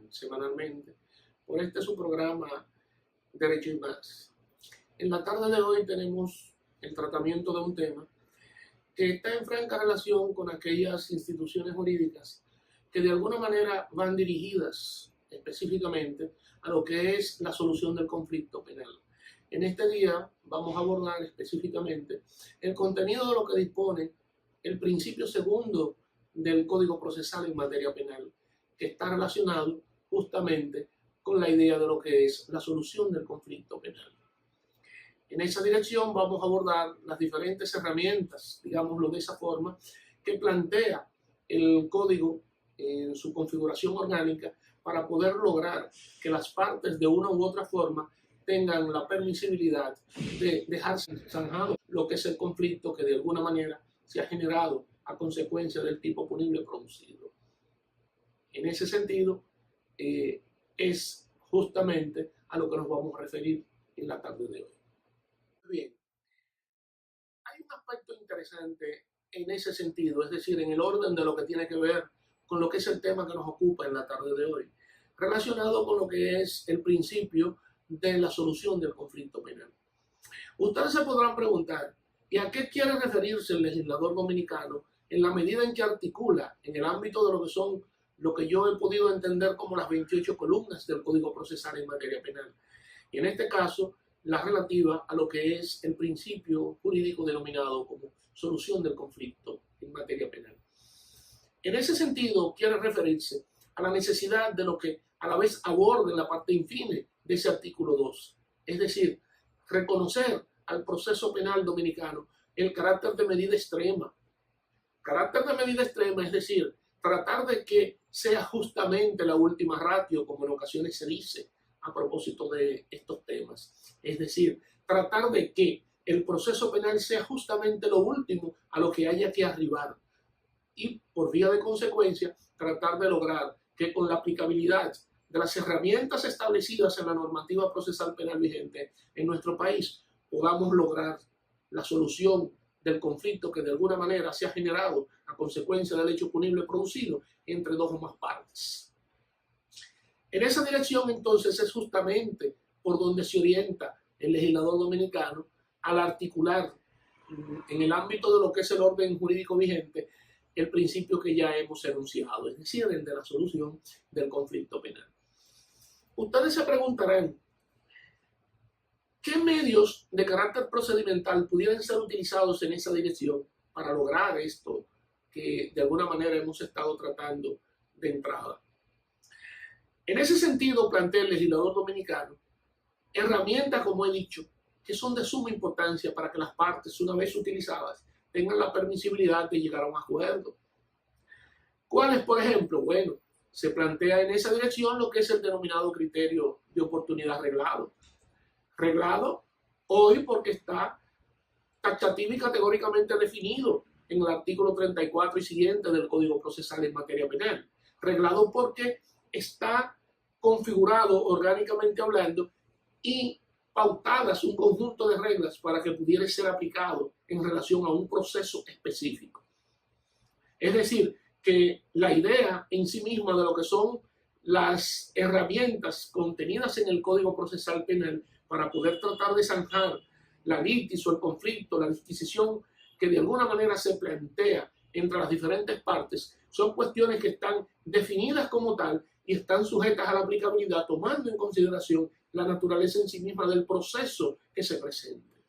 semanalmente por este su programa Derecho y Más. En la tarde de hoy tenemos el tratamiento de un tema que está en franca relación con aquellas instituciones jurídicas que de alguna manera van dirigidas específicamente a lo que es la solución del conflicto penal. En este día vamos a abordar específicamente el contenido de lo que dispone el principio segundo del Código Procesal en materia penal, que está relacionado justamente con la idea de lo que es la solución del conflicto penal. En esa dirección vamos a abordar las diferentes herramientas, digámoslo de esa forma, que plantea el código en su configuración orgánica para poder lograr que las partes de una u otra forma tengan la permisibilidad de dejarse zanjado lo que es el conflicto que de alguna manera se ha generado a consecuencia del tipo punible producido. En ese sentido, es justamente a lo que nos vamos a referir en la tarde de hoy. Bien, hay un aspecto interesante en ese sentido, es decir, en el orden de lo que tiene que ver con lo que es el tema que nos ocupa en la tarde de hoy, relacionado con lo que es el principio de la solución del conflicto penal. Ustedes se podrán preguntar, ¿y a qué quiere referirse el legislador dominicano en la medida en que articula en el ámbito de lo que son lo que yo he podido entender como las 28 columnas del Código Procesal en materia penal? Y en este caso, la relativa a lo que es el principio jurídico denominado como solución del conflicto en materia penal. En ese sentido, quiere referirse a la necesidad de lo que a la vez aborda en la parte infine de ese artículo 2, es decir, reconocer al proceso penal dominicano el carácter de medida extrema. Carácter de medida extrema, es decir, tratar de que sea justamente la última ratio, como en ocasiones se dice a propósito de estos temas. Es decir, tratar de que el proceso penal sea justamente lo último a lo que haya que arribar. Y por vía de consecuencia, tratar de lograr que con la aplicabilidad de las herramientas establecidas en la normativa procesal penal vigente en nuestro país, podamos lograr la solución del conflicto que de alguna manera se ha generado a consecuencia del hecho punible producido entre dos o más partes. En esa dirección, entonces, es justamente por donde se orienta el legislador dominicano al articular en el ámbito de lo que es el orden jurídico vigente el principio que ya hemos enunciado, es decir, el de la solución del conflicto penal. Ustedes se preguntarán, ¿qué medios de carácter procedimental pudieran ser utilizados en esa dirección para lograr esto que de alguna manera hemos estado tratando de entrada? En ese sentido, plantea el legislador dominicano herramientas, como he dicho, que son de suma importancia para que las partes, una vez utilizadas, tengan la permisibilidad de llegar a un acuerdo. ¿Cuáles, por ejemplo? Bueno, se plantea en esa dirección lo que es el denominado criterio de oportunidad reglado. Reglado hoy porque está taxativo y categóricamente definido en el artículo 34 y siguiente del Código Procesal en materia penal. Reglado porque está configurado orgánicamente hablando y pautadas un conjunto de reglas para que pudiera ser aplicado en relación a un proceso específico. Es decir, que la idea en sí misma de lo que son las herramientas contenidas en el Código Procesal Penal para poder tratar de zanjar la litis o el conflicto, la disquisición que de alguna manera se plantea entre las diferentes partes, son cuestiones que están definidas como tal y están sujetas a la aplicabilidad tomando en consideración la naturaleza en sí misma del proceso que se presente.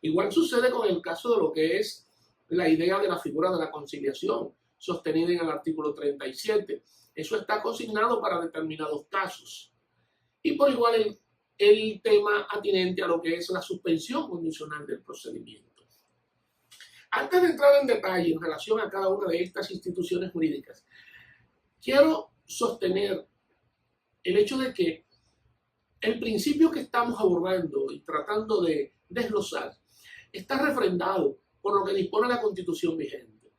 Igual sucede con el caso de lo que es la idea de la figura de la conciliación, sostenida en el artículo 37. Eso está consignado para determinados casos. Y por igual el tema atinente a lo que es la suspensión condicional del procedimiento. Antes de entrar en detalle en relación a cada una de estas instituciones jurídicas, quiero sostener el hecho de que el principio que estamos abordando y tratando de desglosar está refrendado por lo que dispone la Constitución vigente.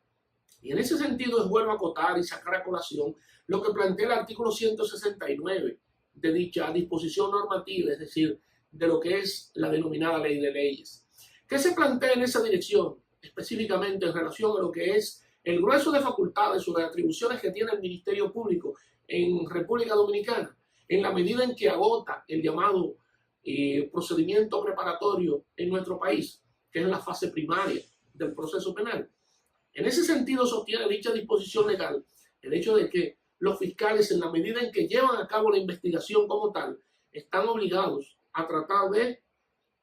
Y en ese sentido es bueno acotar y sacar a colación lo que plantea el artículo 169 de dicha disposición normativa, es decir, de lo que es la denominada ley de leyes. ¿Qué se plantea en esa dirección? Específicamente en relación a lo que es el grueso de facultades o de atribuciones que tiene el Ministerio Público en República Dominicana, en la medida en que agota el llamado procedimiento preparatorio en nuestro país, que es la fase primaria del proceso penal. En ese sentido sostiene dicha disposición legal el hecho de que los fiscales, en la medida en que llevan a cabo la investigación como tal, están obligados a tratar de,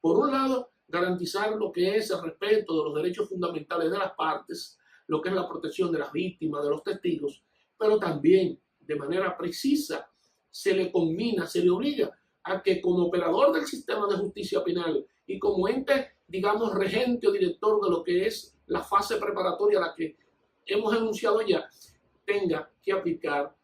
por un lado, garantizar lo que es el respeto de los derechos fundamentales de las partes, lo que es la protección de las víctimas, de los testigos, pero también de manera precisa se le conmina, se le obliga a que como operador del sistema de justicia penal y como ente, digamos, regente o director de lo que es la fase preparatoria a la que hemos enunciado ya, tenga que aplicar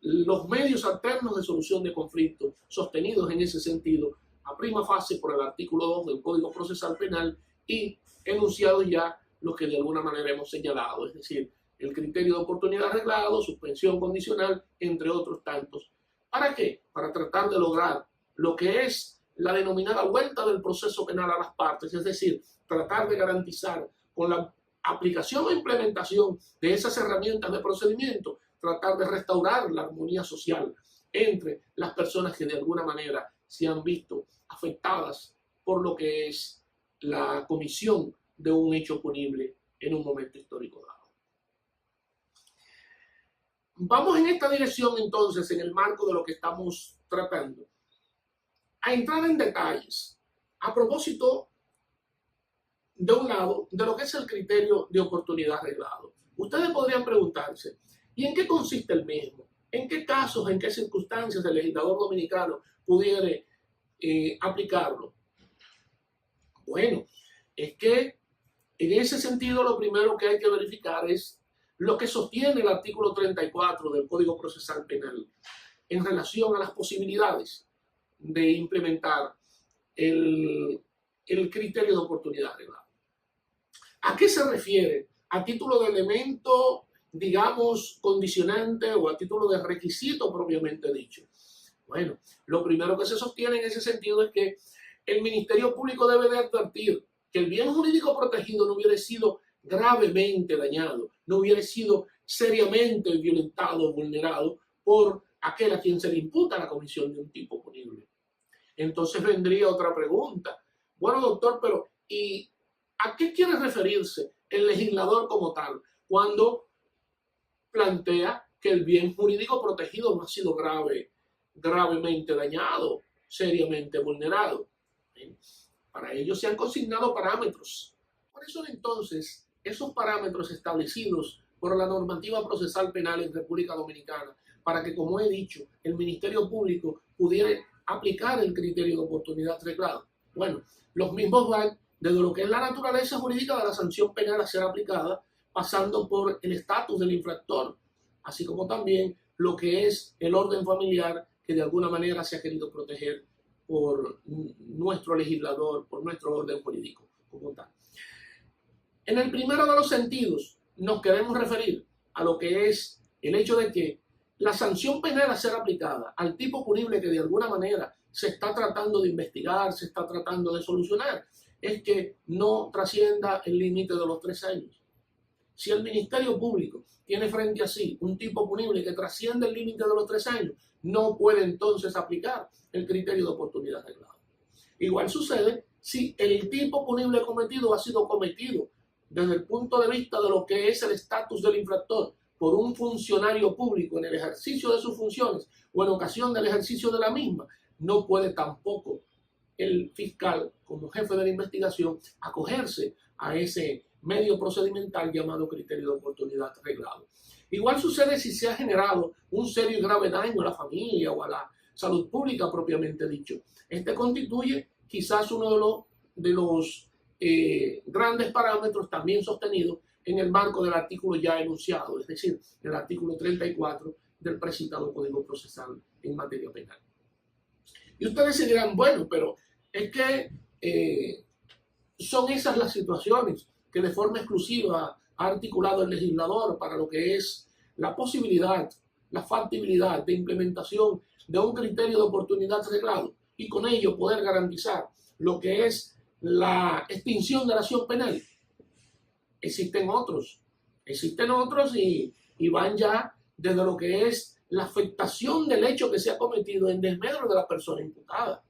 los medios alternos de solución de conflictos sostenidos en ese sentido, a prima fase por el artículo 2 del Código Procesal Penal y enunciado ya lo que de alguna manera hemos señalado, es decir, el criterio de oportunidad arreglado, suspensión condicional, entre otros tantos. ¿Para qué? Para tratar de lograr lo que es la denominada vuelta del proceso penal a las partes, es decir, tratar de garantizar con la aplicación o implementación de esas herramientas de procedimiento, tratar de restaurar la armonía social entre las personas que de alguna manera se han visto afectadas por lo que es la comisión de un hecho punible en un momento histórico dado. Vamos en esta dirección entonces, en el marco de lo que estamos tratando, a entrar en detalles a propósito, de un lado, de lo que es el criterio de oportunidad arreglado. Ustedes podrían preguntarse, ¿y en qué consiste el mismo? ¿En qué casos, en qué circunstancias el legislador dominicano pudiera aplicarlo? Bueno, es que en ese sentido lo primero que hay que verificar es lo que sostiene el artículo 34 del Código Procesal Penal en relación a las posibilidades de implementar el criterio de oportunidad arreglada. ¿A qué se refiere? ¿A título de elemento, digamos, condicionante o a título de requisito propiamente dicho? Bueno, lo primero que se sostiene en ese sentido es que el Ministerio Público debe de advertir que el bien jurídico protegido no hubiera sido gravemente dañado, no hubiera sido seriamente violentado o vulnerado por aquel a quien se le imputa la comisión de un tipo punible. Entonces vendría otra pregunta. Bueno, doctor, pero ¿y a qué quiere referirse el legislador como tal cuando plantea que el bien jurídico protegido no ha sido gravemente dañado, seriamente vulnerado? Para ello se han consignado parámetros. Por eso entonces, esos parámetros establecidos por la normativa procesal penal en República Dominicana, para que, como he dicho, el Ministerio Público pudiera aplicar el criterio de oportunidad arreglada. Bueno, los mismos van desde lo que es la naturaleza jurídica de la sanción penal a ser aplicada, pasando por el estatus del infractor, así como también lo que es el orden familiar que de alguna manera se ha querido proteger por nuestro legislador, por nuestro orden jurídico como tal. En el primero de los sentidos nos queremos referir a lo que es el hecho de que la sanción penal a ser aplicada al tipo punible que de alguna manera se está tratando de investigar, se está tratando de solucionar, es que no trascienda el límite de los 3 años. Si el Ministerio Público tiene frente a sí un tipo punible que trasciende el límite de los 3 años, no puede entonces aplicar el criterio de oportunidad arreglada. Igual sucede si el tipo punible cometido ha sido cometido desde el punto de vista de lo que es el estatus del infractor por un funcionario público en el ejercicio de sus funciones o en ocasión del ejercicio de la misma, no puede tampoco el fiscal, como jefe de la investigación, acogerse a ese medio procedimental llamado criterio de oportunidad arreglado. Igual sucede si se ha generado un serio y grave daño a la familia o a la salud pública propiamente dicho. Este constituye quizás uno de los grandes parámetros también sostenidos en el marco del artículo ya enunciado, es decir, el artículo 34 del precitado Código Procesal en materia penal. Y ustedes se dirán, bueno, pero es que son esas las situaciones que de forma exclusiva ha articulado el legislador para lo que es la posibilidad, la factibilidad de implementación de un criterio de oportunidad arreglado y con ello poder garantizar lo que es la extinción de la acción penal. Existen otros y van ya desde lo que es la afectación del hecho que se ha cometido en desmedro de la persona imputada.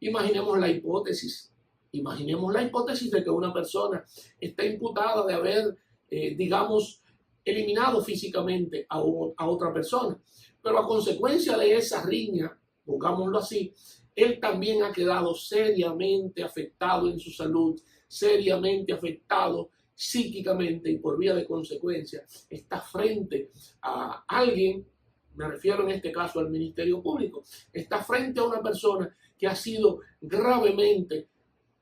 Imaginemos la hipótesis. Imaginemos la hipótesis de que una persona está imputada de haber, digamos, eliminado físicamente a otra persona, pero a consecuencia de esa riña, pongámoslo así, él también ha quedado seriamente afectado en su salud, seriamente afectado psíquicamente y por vía de consecuencia está frente a alguien, me refiero en este caso al Ministerio Público, está frente a una persona que ha sido gravemente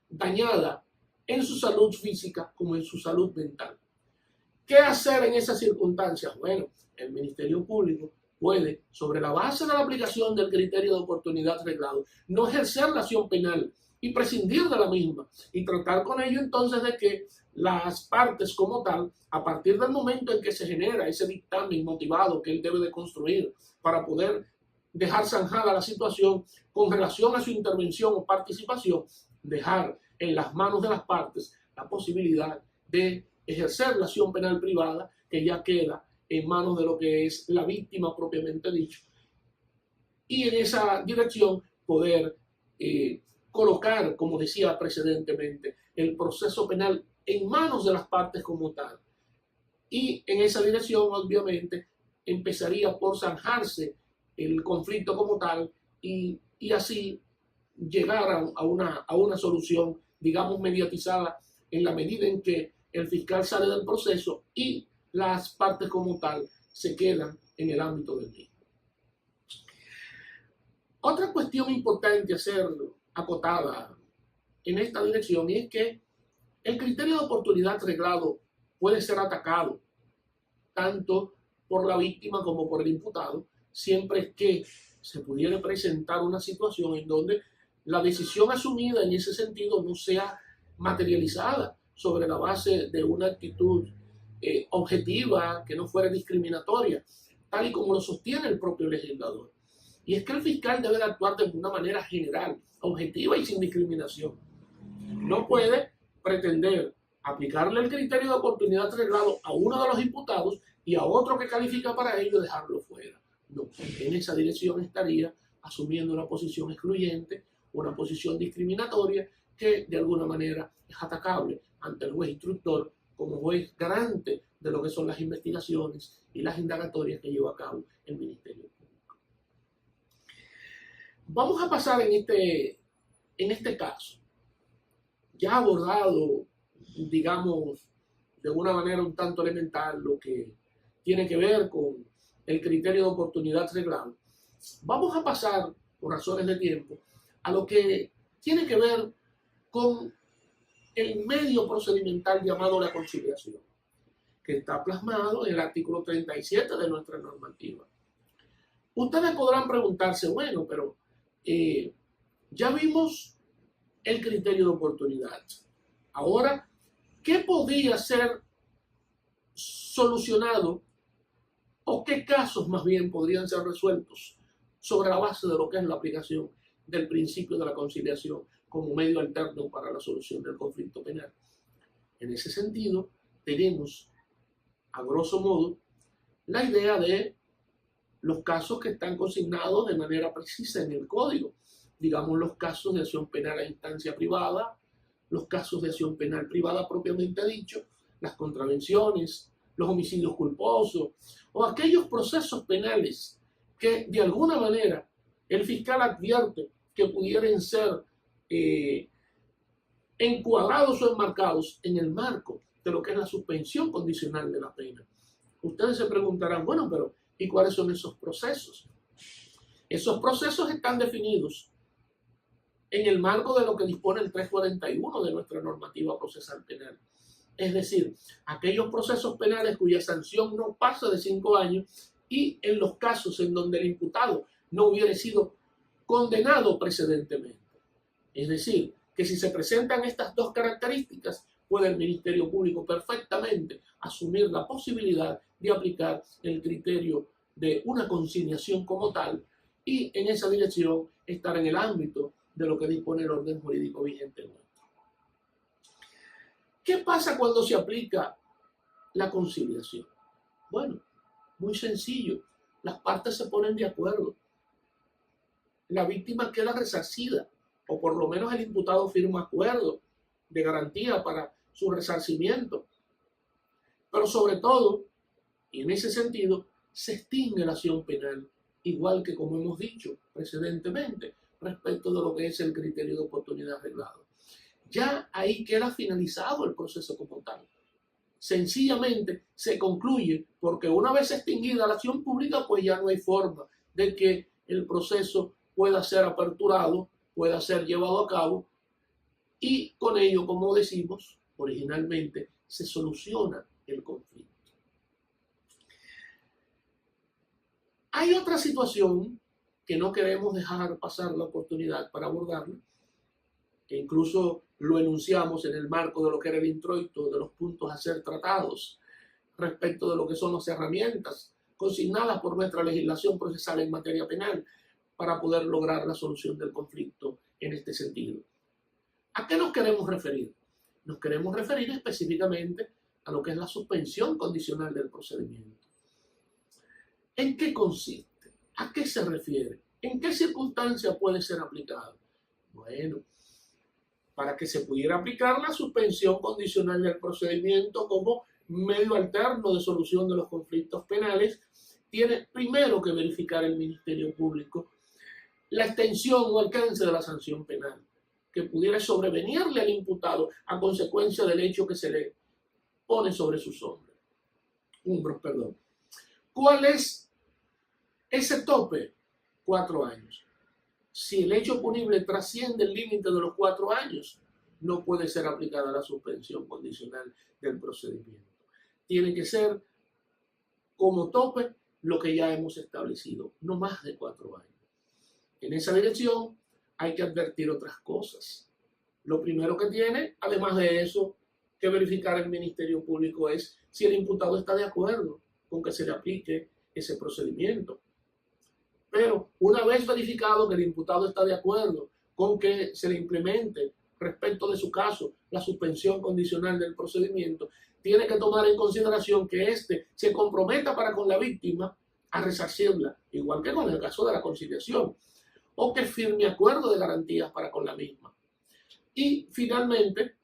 dañada en su salud física como en su salud mental. ¿Qué hacer en esas circunstancias? Bueno, el Ministerio Público puede, sobre la base de la aplicación del criterio de oportunidad reglado, no ejercer la acción penal y prescindir de la misma y tratar con ello entonces de que las partes como tal, a partir del momento en que se genera ese dictamen motivado que él debe de construir para poder dejar zanjada la situación con relación a su intervención o participación, dejar en las manos de las partes la posibilidad de ejercer la acción penal privada que ya queda en manos de lo que es la víctima propiamente dicho, y en esa dirección poder colocar, como decía precedentemente, el proceso penal en manos de las partes como tal. Y en esa dirección, obviamente, empezaría por zanjarse el conflicto como tal y así llegar a una solución, digamos, mediatizada en la medida en que el fiscal sale del proceso y las partes como tal se quedan en el ámbito del mismo. Otra cuestión importante a ser acotada en esta dirección es que el criterio de oportunidad reglado puede ser atacado tanto por la víctima como por el imputado, siempre que se pudiera presentar una situación en donde la decisión asumida en ese sentido no sea materializada sobre la base de una actitud objetiva, que no fuera discriminatoria, tal y como lo sostiene el propio legislador. Y es que el fiscal debe de actuar de una manera general, objetiva y sin discriminación. No puede pretender aplicarle el criterio de oportunidad reglado a uno de los imputados y a otro que califica para ello dejarlo fuera. No, en esa dirección estaría asumiendo una posición excluyente, una posición discriminatoria que de alguna manera es atacable ante el juez instructor como juez garante de lo que son las investigaciones y las indagatorias que lleva a cabo el Ministerio Público. Vamos a pasar en este caso, ya abordado, digamos, de una manera un tanto elemental lo que tiene que ver con el criterio de oportunidad reglado. Vamos a pasar, por razones de tiempo, a lo que tiene que ver con el medio procedimental llamado la conciliación, que está plasmado en el artículo 37 de nuestra normativa. Ustedes podrán preguntarse, bueno, pero ya vimos el criterio de oportunidad. Ahora, ¿qué podría ser solucionado o qué casos más bien podrían ser resueltos sobre la base de lo que es la aplicación del principio de la conciliación como medio alterno para la solución del conflicto penal? En ese sentido, tenemos, a grosso modo, la idea de los casos que están consignados de manera precisa en el código. Digamos, los casos de acción penal a instancia privada, los casos de acción penal privada propiamente dicho, las contravenciones, los homicidios culposos o aquellos procesos penales que de alguna manera el fiscal advierte que pudieran ser encuadrados o enmarcados en el marco de lo que es la suspensión condicional de la pena. Ustedes se preguntarán, bueno, pero ¿y cuáles son esos procesos? Esos procesos están definidos en el marco de lo que dispone el 341 de nuestra normativa procesal penal. Es decir, aquellos procesos penales cuya sanción no pasa de 5 años y en los casos en donde el imputado no hubiera sido condenado precedentemente. Es decir, que si se presentan estas dos características, puede el Ministerio Público perfectamente asumir la posibilidad de aplicar el criterio de una conciliación como tal y en esa dirección estar en el ámbito de lo que dispone el orden jurídico vigente nuestro. ¿Qué pasa cuando se aplica la conciliación? Bueno, muy sencillo. las partes se ponen de acuerdo. La víctima queda resarcida, o por lo menos el imputado firma acuerdo de garantía para su resarcimiento. Pero sobre todo, y en ese sentido, se extingue la acción penal, igual que como hemos dicho precedentemente, respecto de lo que es el criterio de oportunidad arreglado. Ya ahí queda finalizado el proceso como tal. Sencillamente se concluye porque una vez extinguida la acción pública, pues ya no hay forma de que el proceso pueda ser aperturado, pueda ser llevado a cabo, y con ello, como decimos originalmente, se soluciona el conflicto. Hay otra situación que no queremos dejar pasar la oportunidad para abordarla, que incluso lo enunciamos en el marco de lo que era el introito de los puntos a ser tratados respecto de lo que son las herramientas consignadas por nuestra legislación procesal en materia penal para poder lograr la solución del conflicto en este sentido. ¿A qué nos queremos referir? Nos queremos referir específicamente a lo que es la suspensión condicional del procedimiento. ¿En qué consiste? ¿A qué se refiere? ¿En qué circunstancia puede ser aplicado? Bueno, para que se pudiera aplicar la suspensión condicional del procedimiento como medio alterno de solución de los conflictos penales, tiene primero que verificar el Ministerio Público la extensión o alcance de la sanción penal que pudiera sobrevenirle al imputado a consecuencia del hecho que se le pone sobre sus hombros. ¿Cuál es ese tope? 4 años. Si el hecho punible trasciende el límite de los 4 años, no puede ser aplicada la suspensión condicional del procedimiento. Tiene que ser como tope lo que ya hemos establecido, no más de 4 años. En esa dirección hay que advertir otras cosas. Lo primero que tiene, además de eso, que verificar el Ministerio Público es si el imputado está de acuerdo con que se le aplique ese procedimiento. Pero una vez verificado que el imputado está de acuerdo con que se le implemente respecto de su caso la suspensión condicional del procedimiento, tiene que tomar en consideración que éste se comprometa para con la víctima a resarcirla, igual que con el caso de la conciliación, o que firme acuerdo de garantías para con la misma. Y finalmente,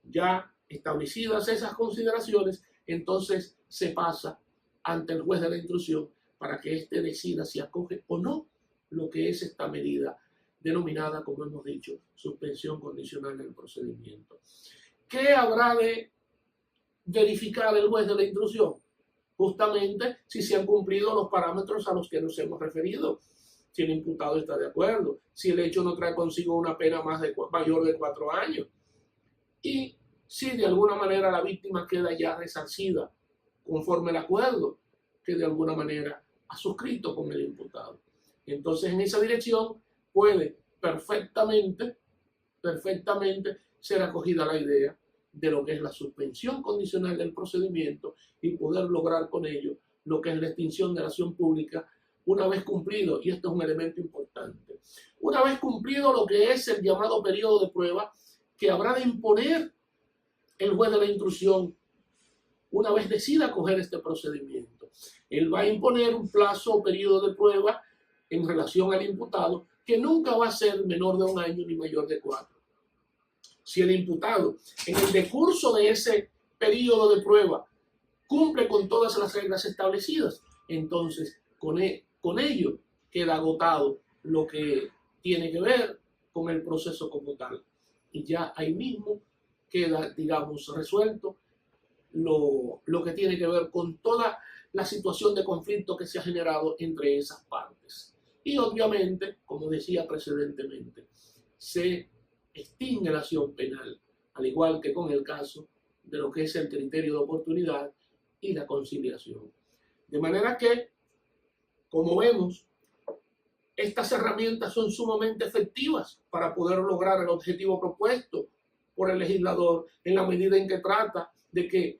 ya establecidas esas consideraciones, entonces se pasa ante el juez de la instrucción para que éste decida si acoge o no lo que es esta medida denominada, como hemos dicho, suspensión condicional del procedimiento. ¿Qué habrá de verificar el juez de la instrucción? Justamente si se han cumplido los parámetros a los que nos hemos referido, si el imputado está de acuerdo, si el hecho no trae consigo una pena mayor de 4 años, y si de alguna manera la víctima queda ya resarcida conforme al acuerdo que de alguna manera ha suscrito con el imputado. Entonces, en esa dirección puede perfectamente ser acogida la idea de lo que es la suspensión condicional del procedimiento y poder lograr con ello lo que es la extinción de la acción pública una vez cumplido, y esto es un elemento importante, una vez cumplido lo que es el llamado periodo de prueba que habrá de imponer el juez de la instrucción una vez decida acoger este procedimiento. Él va a imponer un plazo o periodo de prueba en relación al imputado que nunca va a ser menor de 1 año ni mayor de 4. Si el imputado en el decurso de ese periodo de prueba cumple con todas las reglas establecidas, entonces con ello queda agotado lo que tiene que ver con el proceso como tal. Y ya ahí mismo queda, digamos, resuelto lo que tiene que ver con toda la situación de conflicto que se ha generado entre esas partes. Y obviamente, como decía precedentemente, se extingue la acción penal, al igual que con el caso de lo que es el criterio de oportunidad y la conciliación. De manera que, como vemos, estas herramientas son sumamente efectivas para poder lograr el objetivo propuesto por el legislador en la medida en que trata de que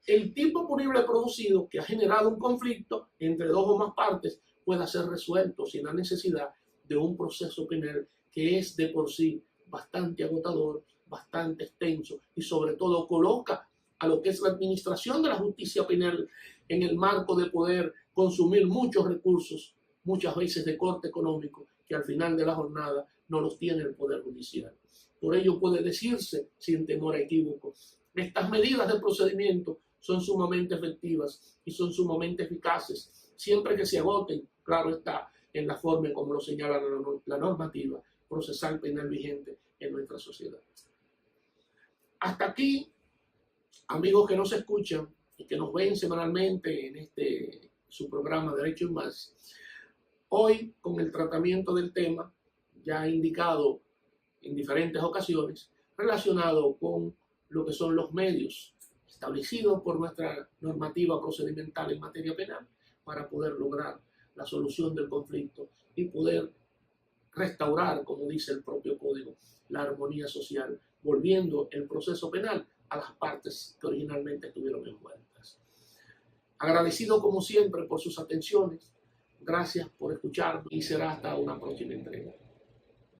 el tipo punible producido que ha generado un conflicto entre 2 o más partes pueda ser resuelto sin la necesidad de un proceso penal que es de por sí bastante agotador, bastante extenso y sobre todo coloca a lo que es la administración de la justicia penal en el marco de poder consumir muchos recursos, muchas veces de corte económico, que al final de la jornada no los tiene el Poder Judicial. Por ello puede decirse, sin temor a equívoco, estas medidas de procedimiento son sumamente efectivas y son sumamente eficaces, siempre que se agoten, claro está, en la forma como lo señala la normativa procesal penal vigente en nuestra sociedad. Hasta aquí, amigos que nos escuchan y que nos ven semanalmente en su programa Derecho y Más, hoy con el tratamiento del tema ya indicado en diferentes ocasiones relacionado con lo que son los medios establecidos por nuestra normativa procedimental en materia penal para poder lograr la solución del conflicto y poder restaurar, como dice el propio código, la armonía social, volviendo el proceso penal a las partes que originalmente estuvieron envueltas. Agradecido como siempre por sus atenciones, gracias por escucharme y será hasta una próxima entrega.